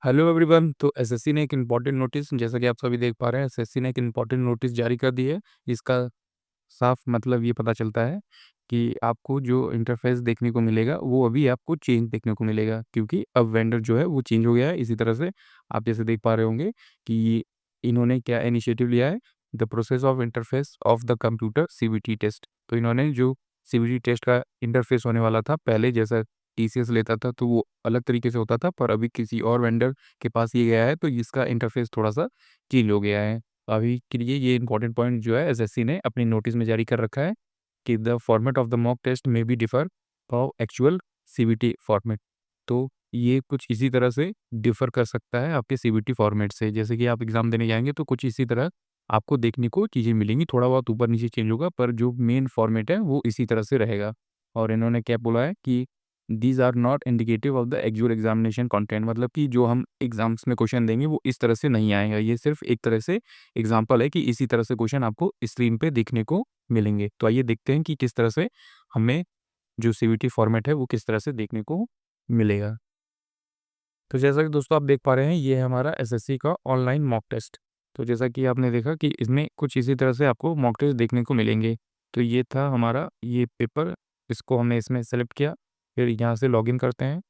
Hello everyone. तो SSC ने एक इम्पॉर्टेंट नोटिस, जैसा कि आप सभी देख पा रहे हैं, एसएससी ने एक इम्पॉर्टेंट नोटिस जारी कर दी है। इसका साफ मतलब ये पता चलता है कि आपको जो इंटरफेस देखने को मिलेगा वो अभी आपको चेंज देखने को मिलेगा, क्योंकि अब वेंडर जो है वो चेंज हो गया है। इसी तरह से आप जैसे देख पा रहे होंगे कि इन्होंने क्या इनिशिएटिव लिया है, the process of interface of the computer CVT test. तो इन्होंने जो सीवीटी टेस्ट का इंटरफेस होने वाला था, पहले जैसा टीसीएस लेता था तो वो अलग तरीके से होता था, पर अभी किसी और वेंडर के पास ये गया है तो इसका इंटरफेस थोड़ा सा चेंज हो गया है। अभी के लिए ये इंपॉर्टेंट पॉइंट जो है एसएससी ने अपनी नोटिस में जारी कर रखा है कि the format of the mock test में be differ from actual CBT format. तो ये कुछ इसी तरह से डिफर कर सकता है आपके सीबीटी फॉर्मेट से। जैसे कि आप एग्जाम देने जाएंगे तो कुछ इसी तरह आपको देखने को चीज़ें मिलेंगी, थोड़ा बहुत ऊपर नीचे चेंज होगा, पर जो मेन फॉर्मेट है वो इसी तरह से रहेगा। और इन्होंने क्या बोला है कि these are not indicative of the actual examination content, मतलब कि जो हम एग्जाम्स में क्वेश्चन देंगे वो इस तरह से नहीं आएगा। ये सिर्फ एक तरह से एग्जाम्पल है कि इसी तरह से क्वेश्चन आपको स्क्रीन पे देखने को मिलेंगे। तो आइए देखते हैं कि किस तरह से हमें जो सीवीटी फॉर्मेट है वो किस तरह से देखने को मिलेगा। तो जैसा कि दोस्तों आप देख पा रहे हैं, ये है हमारा एसएससी का ऑनलाइन मॉक टेस्ट। तो जैसा कि आपने देखा कि इसमें कुछ इसी तरह से आपको मॉक टेस्ट देखने को मिलेंगे। तो ये था हमारा ये पेपर, इसको हमने इसमें सेलेक्ट किया। फिर यहाँ से लॉगिन करते हैं।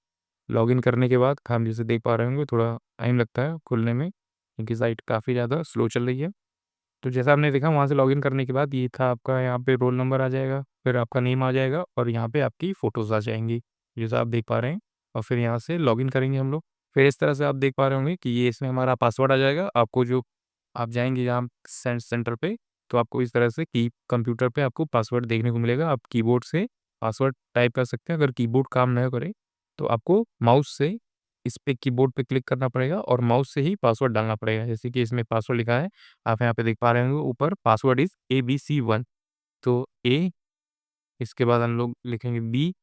लॉगिन करने के बाद हम जैसे देख पा रहे होंगे थोड़ा टाइम लगता है खुलने में, क्योंकि साइट काफ़ी ज़्यादा स्लो चल रही है। तो जैसा आपने देखा वहाँ से लॉगिन करने के बाद ये था आपका, यहाँ पे रोल नंबर आ जाएगा, फिर आपका नेम आ जाएगा और यहाँ पे आपकी फ़ोटोज़ आ जाएंगी, जैसा आप देख पा रहे हैं। और फिर यहाँ से लॉगिन करेंगे हम लोग। फिर इस तरह से आप देख पा रहे होंगे कि ये इसमें हमारा पासवर्ड आ जाएगा। आपको जो आप जाएंगे यहाँ सेंटर पे, तो आपको इस तरह से की कंप्यूटर पे आपको पासवर्ड देखने को मिलेगा। आप कीबोर्ड से पासवर्ड टाइप कर सकते हैं। अगर कीबोर्ड काम न करे तो आपको माउस से इस पे कीबोर्ड पे क्लिक करना पड़ेगा और माउस से ही पासवर्ड डालना पड़ेगा। जैसे कि इसमें पासवर्ड लिखा है, आप यहाँ पे देख पा रहे होंगे ऊपर, पासवर्ड इज़ ABC1। तो ए, इसके बाद हम लोग लिखेंगे बी,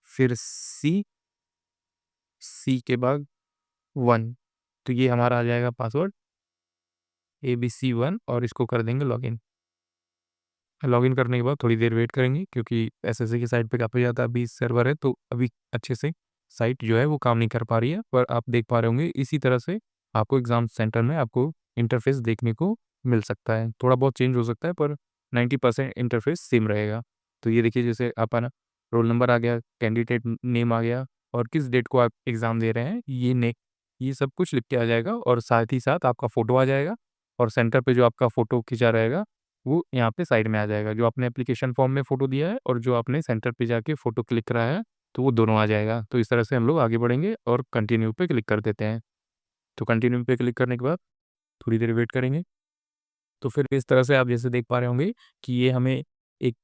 फिर सी, सी के बाद 1। तो ये हमारा आ जाएगा पासवर्ड ABC1 और इसको कर देंगे लॉगिन। लॉगिन करने के बाद थोड़ी देर वेट करेंगे, क्योंकि एसएससी की साइट पे काफ़ी ज़्यादा अभी सर्वर है, तो अभी अच्छे से साइट जो है वो काम नहीं कर पा रही है। पर आप देख पा रहे होंगे इसी तरह से आपको एग्ज़ाम सेंटर में आपको इंटरफेस देखने को मिल सकता है। थोड़ा बहुत चेंज हो सकता है पर 90% इंटरफेस सेम रहेगा। तो ये देखिए, जैसे अपना रोल नंबर आ गया, कैंडिडेट नेम आ गया और किस डेट को आप एग्ज़ाम दे रहे हैं ये सब कुछ लिख के आ जाएगा। और साथ ही साथ आपका फ़ोटो आ जाएगा और सेंटर पे जो आपका फ़ोटो खींचा रहेगा वो यहाँ पे साइड में आ जाएगा। जो आपने एप्लीकेशन फॉर्म में फ़ोटो दिया है और जो आपने सेंटर पे जाके फ़ोटो क्लिक कराया है, तो वो दोनों आ जाएगा। तो इस तरह से हम लोग आगे बढ़ेंगे और कंटिन्यू पे क्लिक कर देते हैं। तो कंटिन्यू पे क्लिक करने के बाद थोड़ी देर वेट करेंगे। तो फिर इस तरह से आप जैसे देख पा रहे होंगे कि ये हमें एक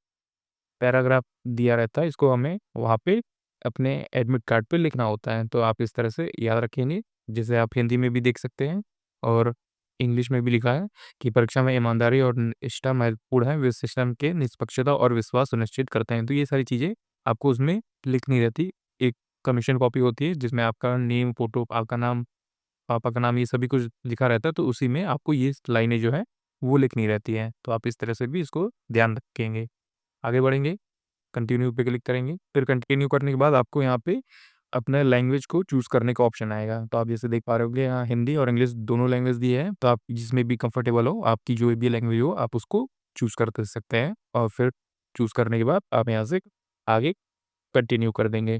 पैराग्राफ दिया रहता है, इसको हमें वहाँ पे अपने एडमिट कार्ड पे लिखना होता है। तो आप इस तरह से याद रखेंगे, जैसे आप हिंदी में भी देख सकते हैं और इंग्लिश में भी लिखा है कि परीक्षा में ईमानदारी और निष्ठा महत्वपूर्ण है, वे सिस्टम के निष्पक्षता और विश्वास सुनिश्चित करते हैं। तो ये सारी चीज़ें आपको उसमें लिखनी रहती। एक कमीशन कॉपी होती है जिसमें आपका नेम, फ़ोटो, आपका नाम, पापा का नाम, ये सभी कुछ लिखा रहता है, तो उसी में आपको ये लाइनें जो है वो लिखनी रहती हैं। तो आप इस तरह से भी इसको ध्यान रखेंगे। आगे बढ़ेंगे, कंटिन्यू पे क्लिक करेंगे। फिर कंटिन्यू करने के बाद आपको यहाँ पे अपना लैंग्वेज को चूज़ करने का ऑप्शन आएगा। तो आप जैसे देख पा रहे होंगे यहाँ हिंदी और इंग्लिश दोनों लैंग्वेज दिए हैं। तो आप जिसमें भी कंफर्टेबल हो, आपकी जो भी लैंग्वेज हो, आप उसको चूज़ कर सकते हैं। और फिर चूज़ करने के बाद आप यहाँ से आगे कंटिन्यू कर देंगे।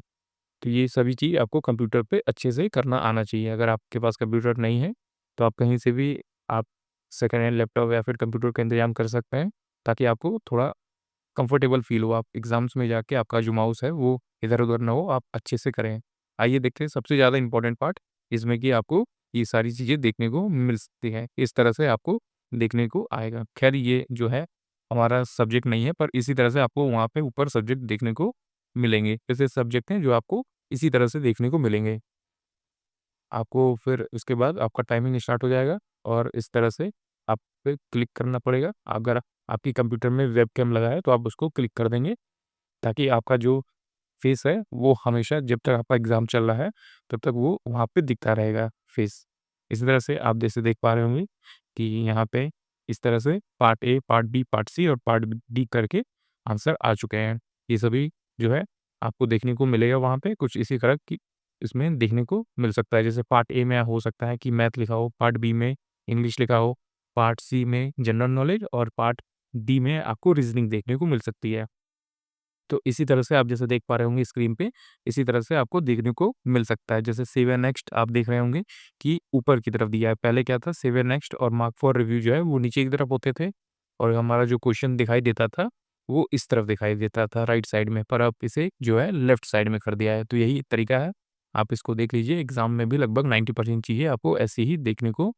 तो ये सभी चीज़ आपको कंप्यूटर पे अच्छे से करना आना चाहिए। अगर आपके पास कंप्यूटर नहीं है, तो आप कहीं से भी आप सेकंड हैंड लैपटॉप या फिर कंप्यूटर का इंतज़ाम कर सकते हैं, ताकि आपको थोड़ा कंफर्टेबल फ़ील हो। आप एग्ज़ाम्स में जाके आपका जो माउस है वो इधर-उधर ना हो, आप अच्छे से करें। आइए देखते हैं सबसे ज़्यादा इम्पोर्टेंट पार्ट, इसमें कि आपको ये सारी चीज़ें देखने को मिल सकती हैं। इस तरह से आपको देखने को आएगा। ख़ैर ये जो है हमारा सब्जेक्ट नहीं है, पर इसी तरह से आपको वहाँ पे ऊपर सब्जेक्ट देखने को मिलेंगे। ऐसे सब्जेक्ट हैं जो आपको इसी तरह से देखने को मिलेंगे। आपको फिर उसके बाद आपका टाइमिंग स्टार्ट हो जाएगा और इस तरह से आप पे क्लिक करना पड़ेगा। अगर आपकी कंप्यूटर में वेबकैम लगा है तो आप उसको क्लिक कर देंगे, ताकि आपका जो फेस है वो हमेशा जब तक आपका एग्ज़ाम चल रहा है तब तक वो वहाँ पे दिखता रहेगा फेस। इसी तरह से आप जैसे देख पा रहे होंगे कि यहाँ पे इस तरह से part A, part B, part C और पार्ट डी करके आंसर आ चुके हैं। ये सभी जो है आपको देखने को मिलेगा वहाँ पे कुछ इसी तरह की इसमें देखने को मिल सकता है। जैसे पार्ट ए में हो सकता है कि मैथ लिखा हो, पार्ट बी में इंग्लिश लिखा हो, पार्ट सी में जनरल नॉलेज और पार्ट डी में आपको रीजनिंग देखने को मिल सकती है। तो इसी तरह से आप जैसे देख पा रहे होंगे स्क्रीन पे, इसी तरह से आपको देखने को मिल सकता है। जैसे सेव एंड नेक्स्ट आप देख रहे होंगे कि ऊपर की तरफ दिया है। पहले क्या था, सेव एंड नेक्स्ट और मार्क फॉर रिव्यू जो है वो नीचे की तरफ होते थे और हमारा जो क्वेश्चन दिखाई देता था वो इस तरफ दिखाई देता था राइट साइड में, पर अब इसे जो है लेफ्ट साइड में कर दिया है। तो यही तरीका है, आप इसको देख लीजिए। एग्ज़ाम में भी लगभग 90% चीज़ें आपको ऐसी ही देखने को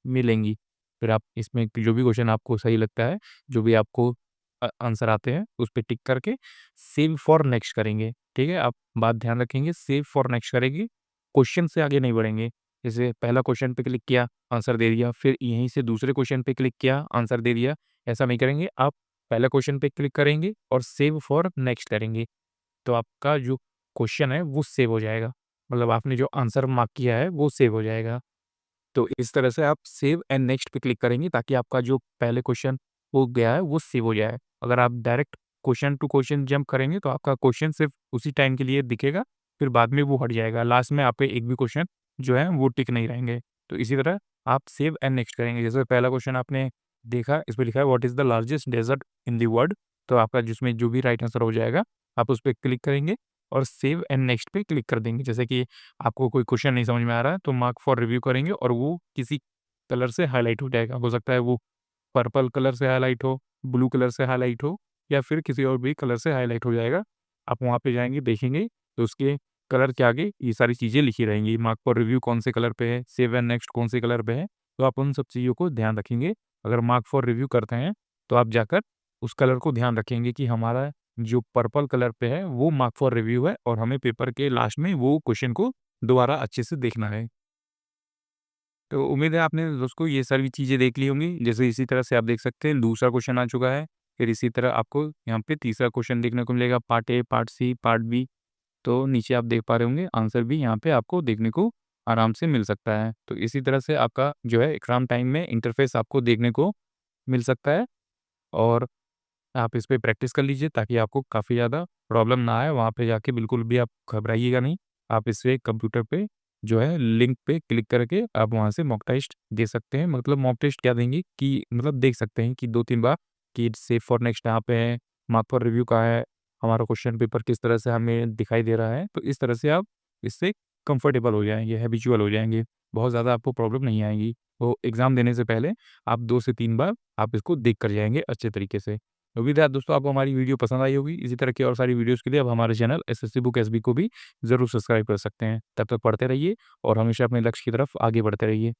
मिलेंगी। फिर आप इसमें जो भी क्वेश्चन आपको सही लगता है, जो भी आपको आंसर आते हैं, उस पे टिक करके सेव फॉर नेक्स्ट करेंगे, ठीक है? आप बात ध्यान रखेंगे, सेव फॉर नेक्स्ट करेंगे, क्वेश्चन से आगे नहीं बढ़ेंगे। जैसे पहला क्वेश्चन पे क्लिक किया, आंसर दे दिया, फिर यहीं से दूसरे क्वेश्चन पे क्लिक किया, आंसर दे दिया, ऐसा नहीं करेंगे। आप पहला क्वेश्चन पे क्लिक करेंगे और सेव फॉर नेक्स्ट करेंगे, तो आपका जो क्वेश्चन है वो सेव हो जाएगा। मतलब आपने जो आंसर मार्क किया है, वो सेव हो जाएगा। तो इस तरह से आप सेव एंड नेक्स्ट पे क्लिक करेंगे ताकि आपका जो पहले क्वेश्चन हो गया है वो सेव हो जाए। अगर आप direct question to question jump करेंगे तो आपका क्वेश्चन सिर्फ उसी टाइम के लिए दिखेगा, फिर बाद में वो हट जाएगा। लास्ट में आपके एक भी क्वेश्चन जो है वो टिक नहीं रहेंगे। तो इसी तरह आप सेव एंड नेक्स्ट करेंगे। जैसे पहला क्वेश्चन आपने देखा, इसमें लिखा है what is the largest desert in the world? तो आपका जिसमें जो भी राइट आंसर हो जाएगा, आप उस पे क्लिक करेंगे और सेव एंड नेक्स्ट पे क्लिक कर देंगे। जैसे कि आपको कोई क्वेश्चन नहीं समझ में आ रहा है तो मार्क फॉर रिव्यू करेंगे और वो किसी कलर से हाइलाइट हो जाएगा। हो सकता है वो पर्पल कलर से हाइलाइट हो, ब्लू कलर से हाइलाइट हो या फिर किसी और भी कलर से हाइलाइट हो जाएगा। आप वहाँ पे जाएँगे, देखेंगे तो उसके कलर के आगे ये सारी चीज़ें लिखी रहेंगी। मार्क फॉर रिव्यू कौन से कलर पे है, सेव एंड नेक्स्ट कौन से कलर पे है, तो आप उन सब चीज़ों को ध्यान रखेंगे। अगर मार्क फॉर रिव्यू करते हैं तो आप जाकर उस कलर को ध्यान रखेंगे कि हमारा जो पर्पल कलर पे है वो मार्क फॉर रिव्यू है और हमें पेपर के लास्ट में वो क्वेश्चन को दोबारा अच्छे से देखना है। तो उम्मीद है आपने दोस्तों ये सारी चीज़ें देख ली होंगी। जैसे इसी तरह से आप देख सकते हैं दूसरा क्वेश्चन आ चुका है। फिर इसी तरह आपको यहाँ पे तीसरा क्वेश्चन देखने को मिलेगा, part A, part C, part B. तो नीचे आप देख पा रहे होंगे आंसर भी यहाँ पे आपको देखने को आराम से मिल सकता है। तो इसी तरह से आपका जो है एग्ज़ाम टाइम में इंटरफ़ेस आपको देखने को मिल सकता है और आप इस पे प्रैक्टिस कर लीजिए ताकि आपको काफ़ी ज़्यादा प्रॉब्लम ना आए। वहाँ पे जाके बिल्कुल भी आप घबराइएगा नहीं। आप इसे कंप्यूटर पे जो है लिंक पे क्लिक करके आप वहाँ से मॉक टेस्ट दे सकते हैं। मतलब मॉक टेस्ट क्या देंगे कि मतलब देख सकते हैं कि 2-3 बार कि सेव फॉर नेक्स्ट यहाँ पे है, मार्क फॉर रिव्यू कहाँ है, हमारा क्वेश्चन पेपर किस तरह से हमें दिखाई दे रहा है। तो इस तरह से आप इससे कंफर्टेबल हो जाएँगे, हैबिचुअल हो जाएँगे। बहुत ज़्यादा आपको प्रॉब्लम नहीं आएगी। तो एग्ज़ाम देने से पहले आप 2 से 3 बार आप इसको देख कर जाएँगे अच्छे तरीके से। उम्मीद है दोस्तों आपको हमारी वीडियो पसंद आई होगी। इसी तरह की और सारी वीडियोज़ के लिए आप हमारे चैनल एसएससी बुक एसबी को भी ज़रूर सब्सक्राइब कर सकते हैं। तब तक पढ़ते रहिए और हमेशा अपने लक्ष्य की तरफ आगे बढ़ते रहिए।